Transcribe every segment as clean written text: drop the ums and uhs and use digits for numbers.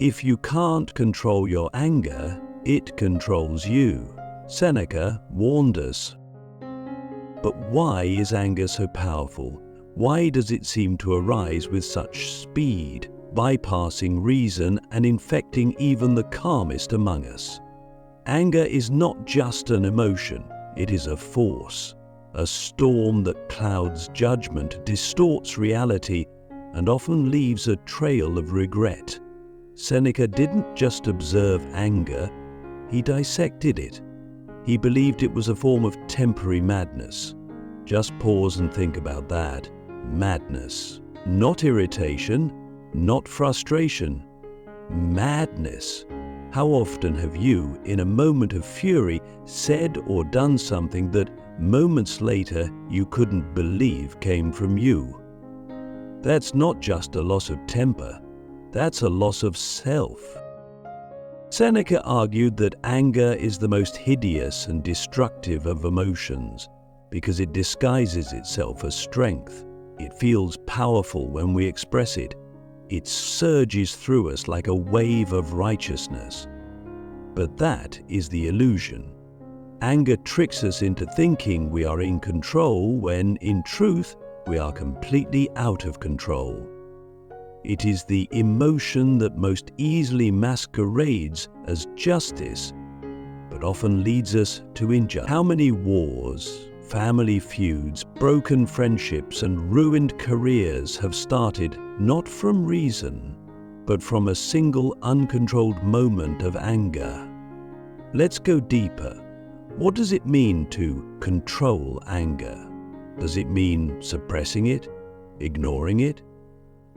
If you can't control your anger, it controls you. Seneca warned us. But why is anger so powerful? Why does it seem to arise with such speed, bypassing reason and infecting even the calmest among us? Anger is not just an emotion, it is a force, a storm that clouds judgment, distorts reality, and often leaves a trail of regret. Seneca didn't just observe anger, he dissected it. He believed it was a form of temporary madness. Just pause and think about that. Madness. Not irritation, not frustration. Madness. How often have you, in a moment of fury, said or done something that moments later you couldn't believe came from you? That's not just a loss of temper, that's a loss of self. Seneca argued that anger is the most hideous and destructive of emotions because it disguises itself as strength. It feels powerful when we express it. It surges through us like a wave of righteousness. But that is the illusion. Anger tricks us into thinking we are in control when, in truth, we are completely out of control. It is the emotion that most easily masquerades as justice, but often leads us to injustice. How many wars, family feuds, broken friendships, and ruined careers have started not from reason, but from a single uncontrolled moment of anger? Let's go deeper. What does it mean to control anger? Does it mean suppressing it? Ignoring it?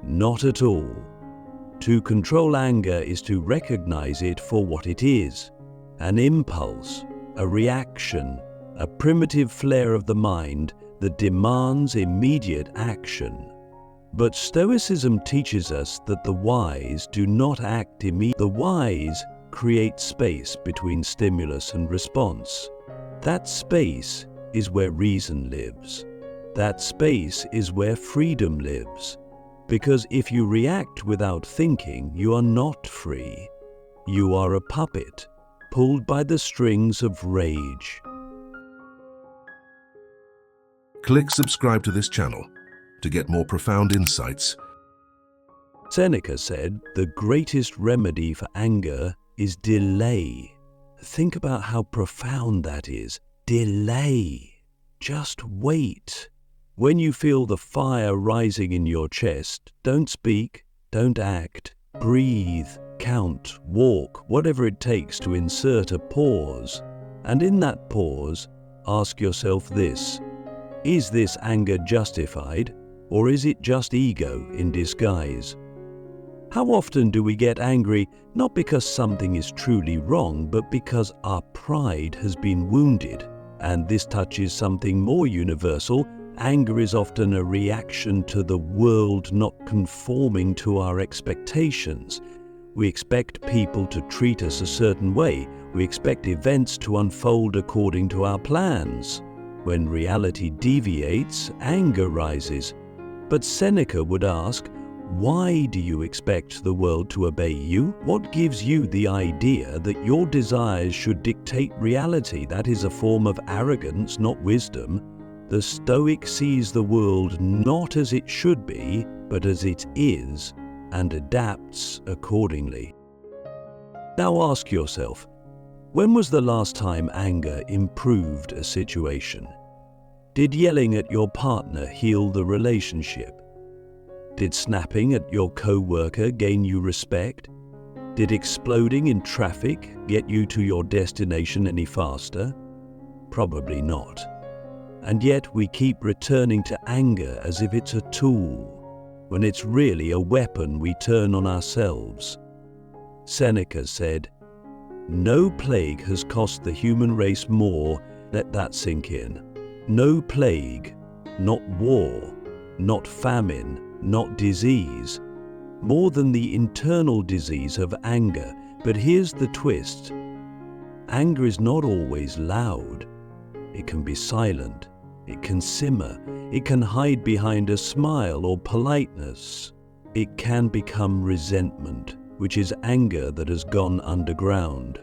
Not at all. To control anger is to recognize it for what it is: an impulse, a reaction, a primitive flare of the mind that demands immediate action. But Stoicism teaches us that the wise do not act immediately. The wise create space between stimulus and response. That space is where reason lives. That space is where freedom lives. Because if you react without thinking, you are not free. You are a puppet, pulled by the strings of rage. Click subscribe to this channel to get more profound insights. Seneca said, the greatest remedy for anger is delay. Think about how profound that is. Delay. Just wait. When you feel the fire rising in your chest, don't speak, don't act. Breathe, count, walk, whatever it takes to insert a pause. And in that pause, ask yourself this: is this anger justified, or is it just ego in disguise? How often do we get angry not because something is truly wrong, but because our pride has been wounded? And this touches something more universal. Anger is often a reaction to the world not conforming to our expectations. We expect people to treat us a certain way. We expect events to unfold according to our plans. When reality deviates, anger rises. But Seneca would ask, why do you expect the world to obey you? What gives you the idea that your desires should dictate reality? That is a form of arrogance, not wisdom. The Stoic sees the world not as it should be, but as it is, and adapts accordingly. Now ask yourself, when was the last time anger improved a situation? Did yelling at your partner heal the relationship? Did snapping at your co-worker gain you respect? Did exploding in traffic get you to your destination any faster? Probably not. And yet we keep returning to anger as if it's a tool, when it's really a weapon we turn on ourselves. Seneca said, "No plague has cost the human race more," let that sink in. No plague, not war, not famine, not disease, more than the internal disease of anger. But here's the twist. Anger is not always loud. It can be silent. It can simmer. It can hide behind a smile or politeness. It can become resentment, which is anger that has gone underground.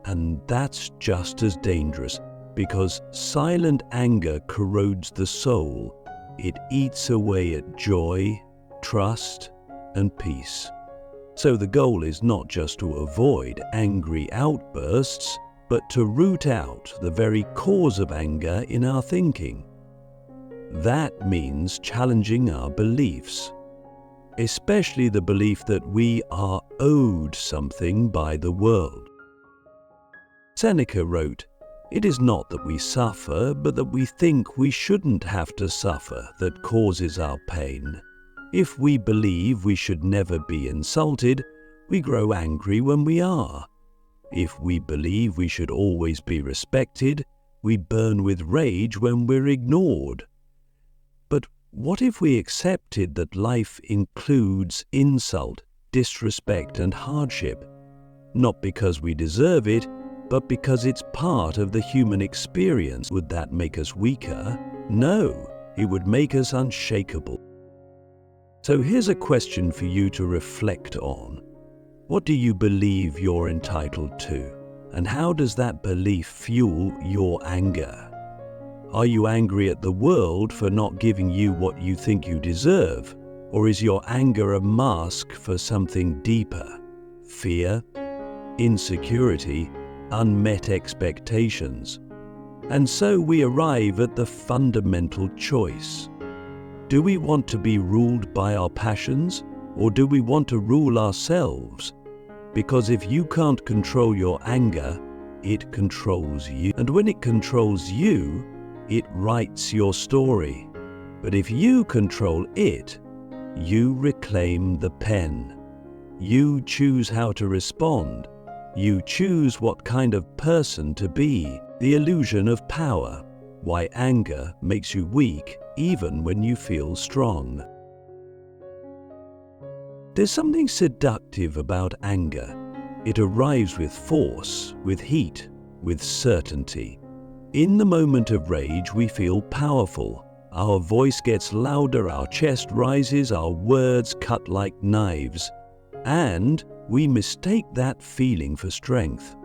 And that's just as dangerous, because silent anger corrodes the soul. It eats away at joy, trust, and peace. So the goal is not just to avoid angry outbursts, but to root out the very cause of anger in our thinking. That means challenging our beliefs, especially the belief that we are owed something by the world. Seneca wrote, "It is not that we suffer, but that we think we shouldn't have to suffer that causes our pain. If we believe we should never be insulted, we grow angry when we are. If we believe we should always be respected, we burn with rage when we're ignored." But what if we accepted that life includes insult, disrespect, and hardship? Not because we deserve it, but because it's part of the human experience. Would that make us weaker? No, it would make us unshakable. So here's a question for you to reflect on. What do you believe you're entitled to? And how does that belief fuel your anger? Are you angry at the world for not giving you what you think you deserve? Or is your anger a mask for something deeper? Fear, insecurity, unmet expectations. And so we arrive at the fundamental choice. Do we want to be ruled by our passions, or do we want to rule ourselves? Because if you can't control your anger, it controls you. And when it controls you, it writes your story. But if you control it, you reclaim the pen. You choose how to respond. You choose what kind of person to be. The illusion of power. Why anger makes you weak even when you feel strong. There's something seductive about anger. It arrives with force, with heat, with certainty. In the moment of rage, we feel powerful. Our voice gets louder, our chest rises, our words cut like knives. And we mistake that feeling for strength.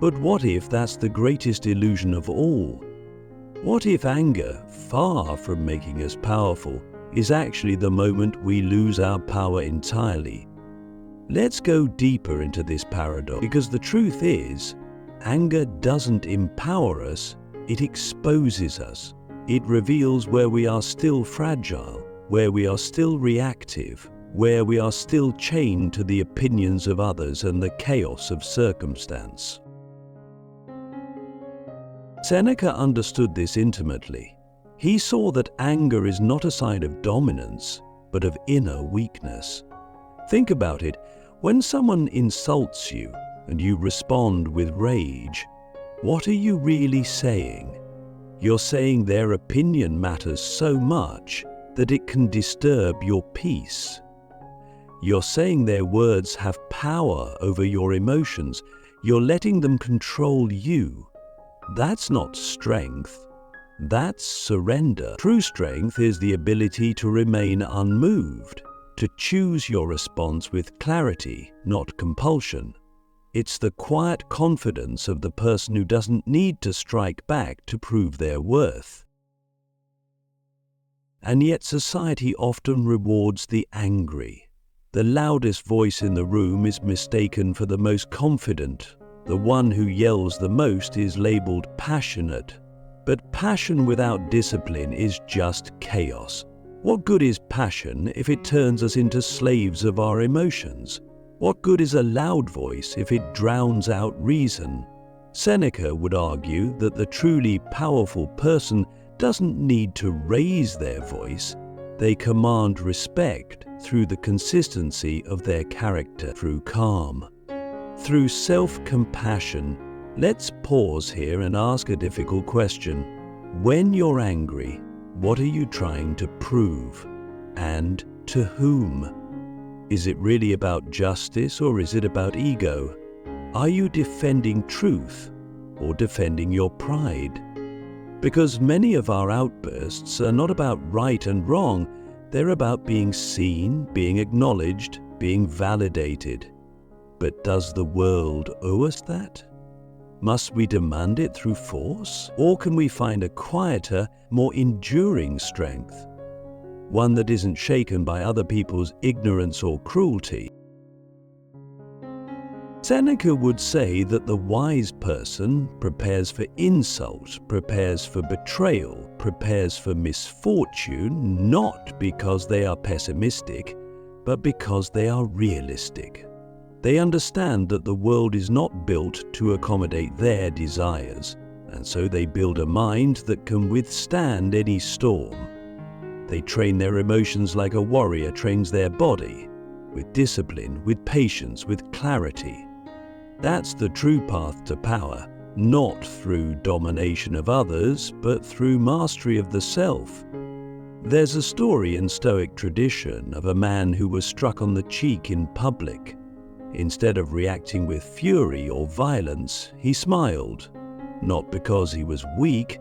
But what if that's the greatest illusion of all? What if anger, far from making us powerful, is actually the moment we lose our power entirely? Let's go deeper into this paradox, because the truth is, anger doesn't empower us, it exposes us. It reveals where we are still fragile, where we are still reactive, where we are still chained to the opinions of others and the chaos of circumstance. Seneca understood this intimately. He saw that anger is not a sign of dominance, but of inner weakness. Think about it. When someone insults you and you respond with rage, what are you really saying? You're saying their opinion matters so much that it can disturb your peace. You're saying their words have power over your emotions. You're letting them control you. That's not strength. That's surrender. True strength is the ability to remain unmoved, to choose your response with clarity, not compulsion. It's the quiet confidence of the person who doesn't need to strike back to prove their worth. And yet society often rewards the angry. The loudest voice in the room is mistaken for the most confident. The one who yells the most is labeled passionate. But passion without discipline is just chaos. What good is passion if it turns us into slaves of our emotions? What good is a loud voice if it drowns out reason? Seneca would argue that the truly powerful person doesn't need to raise their voice. They command respect through the consistency of their character, through calm, through self-compassion. Let's pause here and ask a difficult question. When you're angry, what are you trying to prove? And to whom? Is it really about justice, or is it about ego? Are you defending truth or defending your pride? Because many of our outbursts are not about right and wrong, they're about being seen, being acknowledged, being validated. But does the world owe us that? Must we demand it through force? Or can we find a quieter, more enduring strength? One that isn't shaken by other people's ignorance or cruelty. Seneca would say that the wise person prepares for insult, prepares for betrayal, prepares for misfortune, not because they are pessimistic, but because they are realistic. They understand that the world is not built to accommodate their desires, and so they build a mind that can withstand any storm. They train their emotions like a warrior trains their body, with discipline, with patience, with clarity. That's the true path to power, not through domination of others, but through mastery of the self. There's a story in Stoic tradition of a man who was struck on the cheek in public. Instead of reacting with fury or violence, he smiled, not because he was weak,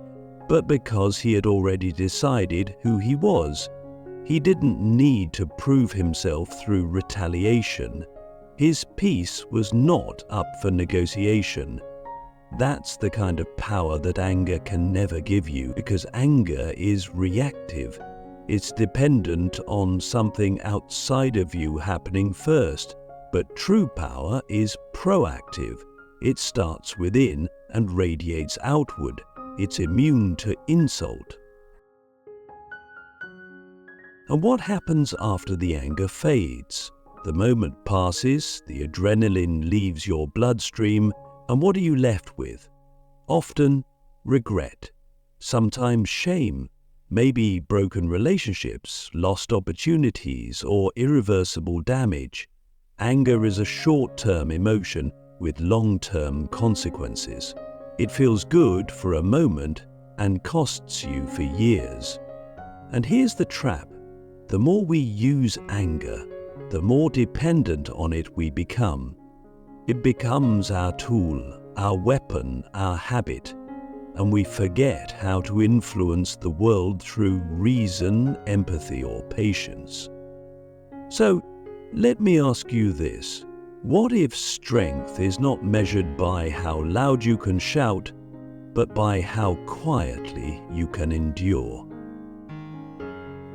but because he had already decided who he was. He didn't need to prove himself through retaliation. His peace was not up for negotiation. That's the kind of power that anger can never give you, because anger is reactive. It's dependent on something outside of you happening first. But true power is proactive. It starts within and radiates outward. It's immune to insult. And what happens after the anger fades? The moment passes, the adrenaline leaves your bloodstream, and what are you left with? Often, regret. Sometimes shame. Maybe broken relationships, lost opportunities, or irreversible damage. Anger is a short-term emotion with long-term consequences. It feels good for a moment and costs you for years. And here's the trap. The more we use anger, the more dependent on it we become. It becomes our tool, our weapon, our habit, and we forget how to influence the world through reason, empathy, or patience. So, let me ask you this. What if strength is not measured by how loud you can shout, but by how quietly you can endure?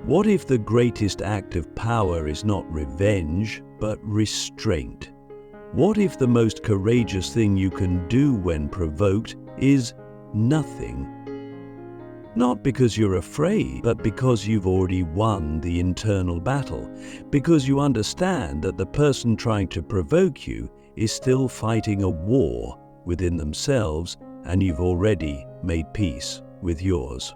What if the greatest act of power is not revenge, but restraint? What if the most courageous thing you can do when provoked is nothing? Not because you're afraid, but because you've already won the internal battle, because you understand that the person trying to provoke you is still fighting a war within themselves, and you've already made peace with yours.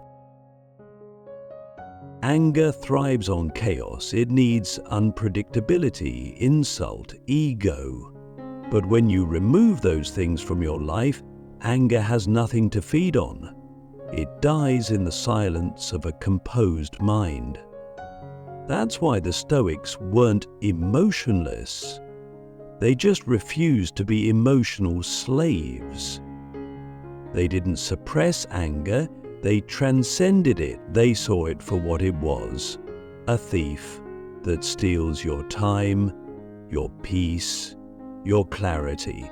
Anger thrives on chaos. It needs unpredictability, insult, ego. But when you remove those things from your life, anger has nothing to feed on. It dies in the silence of a composed mind. That's why the Stoics weren't emotionless. They just refused to be emotional slaves. They didn't suppress anger, they transcended it. They saw it for what it was, a thief that steals your time, your peace, your clarity.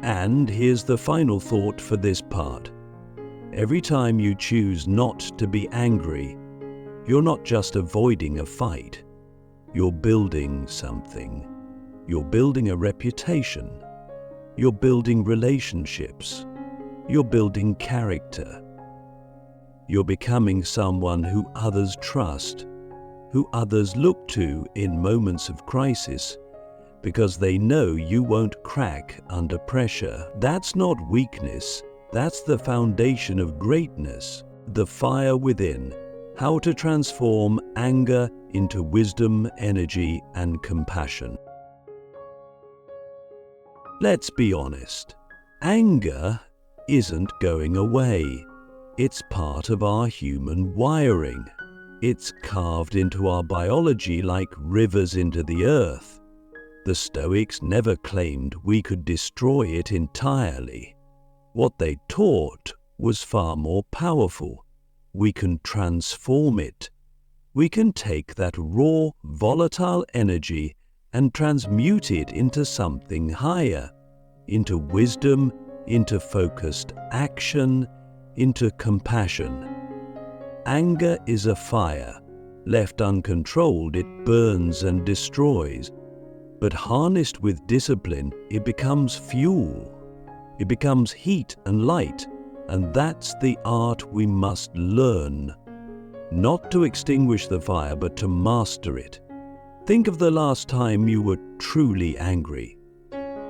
And here's the final thought for this part. Every time you choose not to be angry, you're not just avoiding a fight. You're building something. You're building a reputation. You're building relationships. You're building character. You're becoming someone who others trust, who others look to in moments of crisis, because they know you won't crack under pressure. That's not weakness. That's the foundation of greatness, the fire within, how to transform anger into wisdom, energy, and compassion. Let's be honest. Anger isn't going away. It's part of our human wiring. It's carved into our biology like rivers into the earth. The Stoics never claimed we could destroy it entirely. What they taught was far more powerful. We can transform it. we can take that raw, volatile energy and transmute it into something higher, into wisdom, into focused action, into compassion. Anger is a fire. Left uncontrolled, it burns and destroys. But harnessed with discipline, it becomes fuel. It becomes heat and light, and that's the art we must learn. Not to extinguish the fire, but to master it. Think of the last time you were truly angry.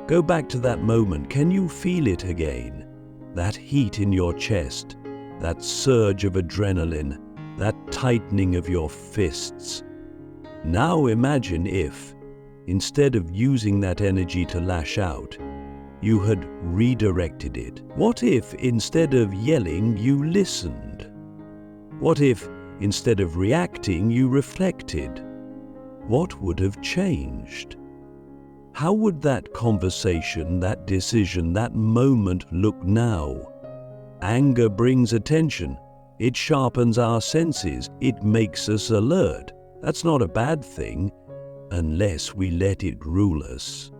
Go back to that moment. Can you feel it again? That heat in your chest, that surge of adrenaline, that tightening of your fists. Now imagine if, instead of using that energy to lash out, you had redirected it. What if, instead of yelling, you listened? What if, instead of reacting, you reflected? What would have changed? How would that conversation, that decision, that moment look now? Anger brings attention. It sharpens our senses. It makes us alert. That's not a bad thing, unless we let it rule us.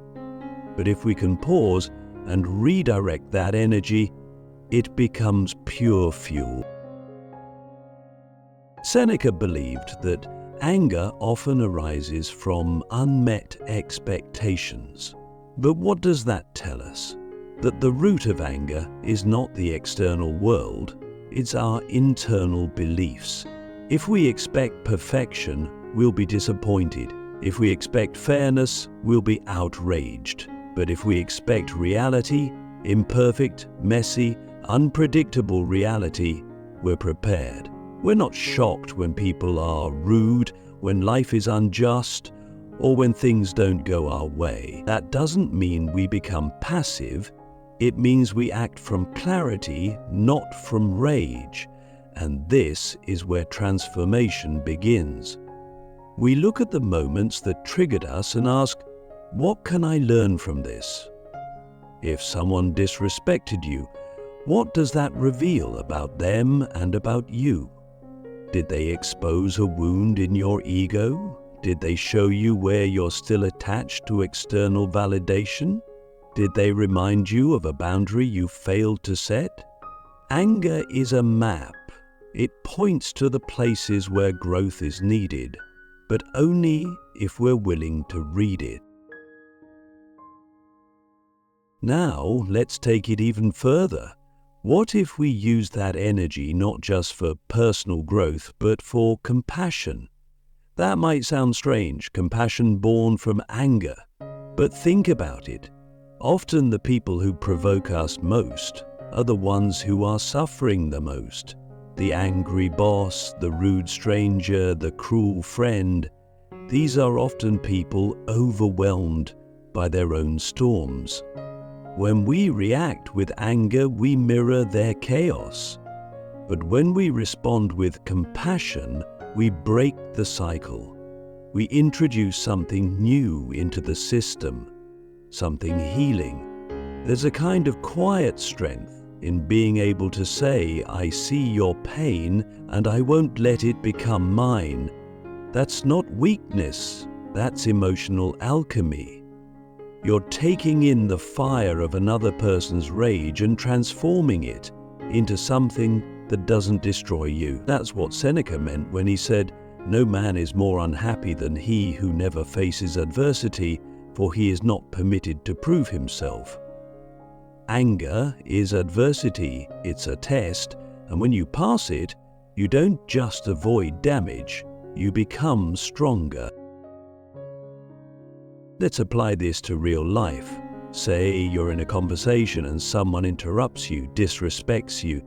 But if we can pause and redirect that energy, it becomes pure fuel. Seneca believed that anger often arises from unmet expectations. But what does that tell us? That the root of anger is not the external world, it's our internal beliefs. If we expect perfection, we'll be disappointed. If we expect fairness, we'll be outraged. But if we expect reality, imperfect, messy, unpredictable reality, we're prepared. We're not shocked when people are rude, when life is unjust, or when things don't go our way. That doesn't mean we become passive. It means we act from clarity, not from rage. And this is where transformation begins. We look at the moments that triggered us and ask, what can I learn from this? If someone disrespected you, what does that reveal about them and about you? Did they expose a wound in your ego? Did they show you where you're still attached to external validation? Did they remind you of a boundary you failed to set? Anger is a map. It points to the places where growth is needed, but only if we're willing to read it. Now, let's take it even further. What if we use that energy not just for personal growth, but for compassion? That might sound strange, compassion born from anger. But think about it. Often the people who provoke us most are the ones who are suffering the most. The angry boss, the rude stranger, the cruel friend. These are often people overwhelmed by their own storms. When we react with anger, we mirror their chaos. But when we respond with compassion, we break the cycle. We introduce something new into the system, something healing. There's a kind of quiet strength in being able to say, I see your pain and I won't let it become mine. That's not weakness, that's emotional alchemy. You're taking in the fire of another person's rage and transforming it into something that doesn't destroy you. That's what Seneca meant when he said, no man is more unhappy than he who never faces adversity, for he is not permitted to prove himself. Anger is adversity, it's a test, and when you pass it, you don't just avoid damage, you become stronger. Let's apply this to real life. Say you're in a conversation and someone interrupts you, disrespects you.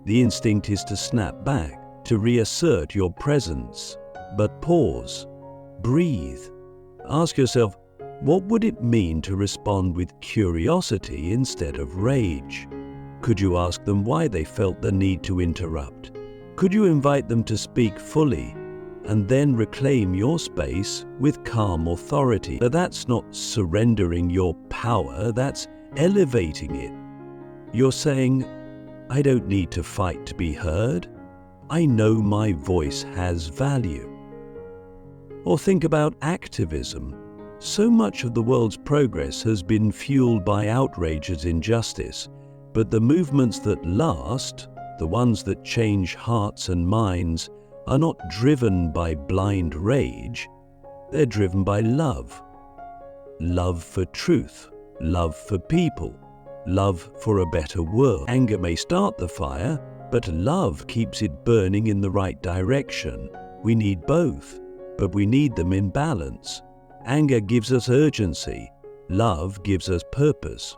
The instinct is to snap back, to reassert your presence. But pause, breathe. Ask yourself, what would it mean to respond with curiosity instead of rage? Could you ask them why they felt the need to interrupt? Could you invite them to speak fully and then reclaim your space with calm authority? Now, that's not surrendering your power, that's elevating it. You're saying, I don't need to fight to be heard. I know my voice has value. Or think about activism. So much of the world's progress has been fueled by outrage at injustice, but the movements that last, the ones that change hearts and minds, are not driven by blind rage. They're driven by love. Love for truth, love for people, love for a better world. Anger may start the fire, but love keeps it burning in the right direction. We need both, but we need them in balance. Anger gives us urgency. Love gives us purpose.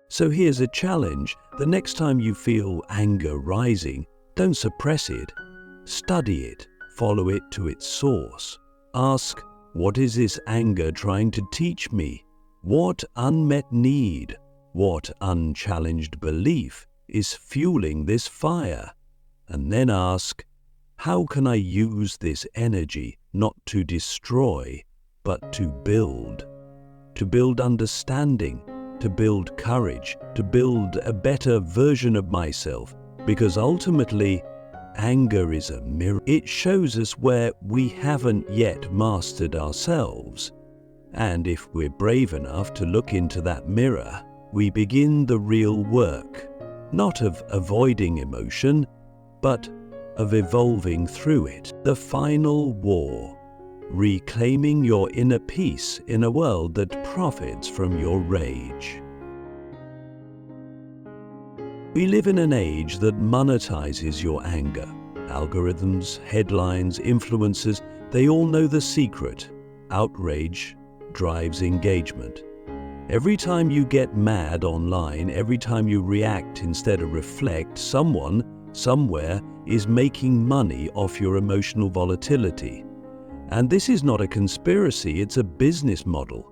So here's a challenge. The next time you feel anger rising, don't suppress it. Study it. Follow it to its source. Ask, what is this anger trying to teach me? What unmet need, what unchallenged belief is fueling this fire? And then ask, how can I use this energy not to destroy, but to build? To build understanding, to build courage, to build a better version of myself, because ultimately, anger is a mirror. It shows us where we haven't yet mastered ourselves. And if we're brave enough to look into that mirror, we begin the real work, not of avoiding emotion, but of evolving through it. The final war, reclaiming your inner peace in a world that profits from your rage. We live in an age that monetizes your anger. Algorithms, headlines, influencers, they all know the secret. Outrage drives engagement. Every time you get mad online, every time you react instead of reflect, someone, somewhere, is making money off your emotional volatility. And this is not a conspiracy, it's a business model.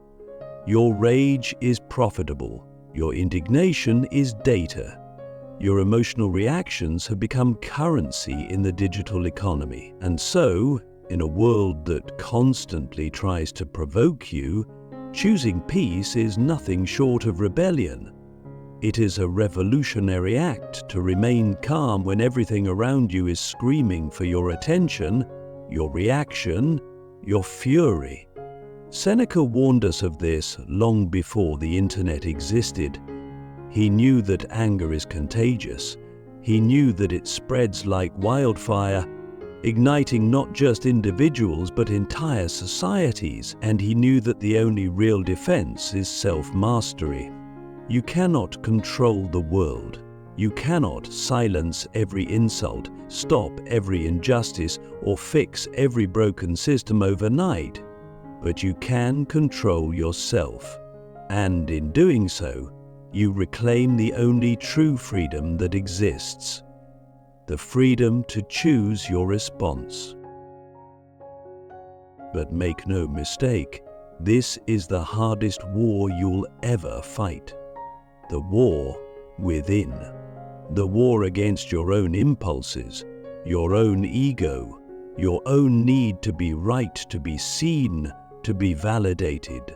Your rage is profitable. Your indignation is data. Your emotional reactions have become currency in the digital economy. And so, in a world that constantly tries to provoke you, choosing peace is nothing short of rebellion. It is a revolutionary act to remain calm when everything around you is screaming for your attention, your reaction, your fury. Seneca warned us of this long before the internet existed. He knew that anger is contagious. He knew that it spreads like wildfire, igniting not just individuals but entire societies, and he knew that the only real defense is self-mastery. You cannot control the world. You cannot silence every insult, stop every injustice, or fix every broken system overnight. But you can control yourself. And in doing so, you reclaim the only true freedom that exists. The freedom to choose your response. But make no mistake, this is the hardest war you'll ever fight. The war within. The war against your own impulses, your own ego, your own need to be right, to be seen, to be validated.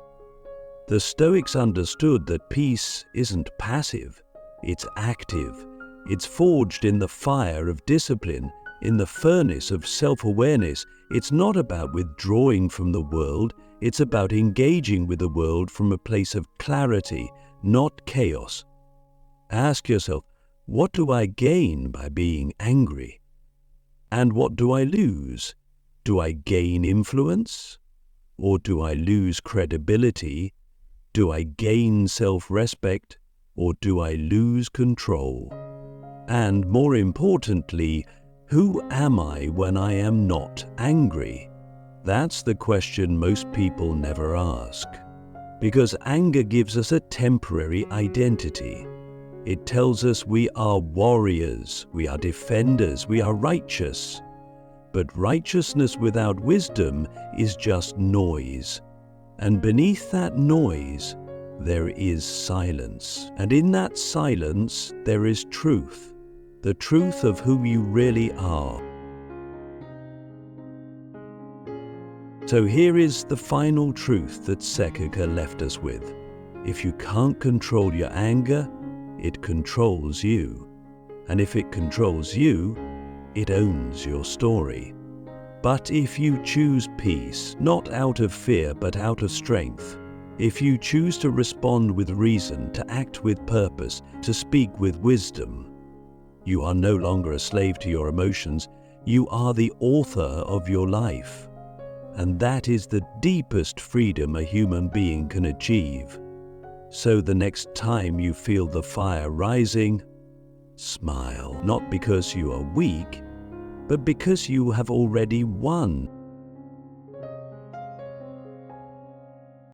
The Stoics understood that peace isn't passive, it's active. It's forged in the fire of discipline, in the furnace of self-awareness. It's not about withdrawing from the world, it's about engaging with the world from a place of clarity, not chaos. Ask yourself, what do I gain by being angry? And what do I lose? Do I gain influence? Or do I lose credibility? Do I gain self-respect? Or do I lose control? And more importantly, who am I when I am not angry? That's the question most people never ask. Because anger gives us a temporary identity. It tells us we are warriors, we are defenders, we are righteous. But righteousness without wisdom is just noise. And beneath that noise, there is silence. And in that silence, there is truth. The truth of who you really are. So here is the final truth that Seneca left us with. If you can't control your anger, it controls you. And if it controls you, it owns your story. But if you choose peace, not out of fear but out of strength, if you choose to respond with reason, to act with purpose, to speak with wisdom, you are no longer a slave to your emotions, you are the author of your life. And that is the deepest freedom a human being can achieve. So the next time you feel the fire rising, smile, not because you are weak, but because you have already won.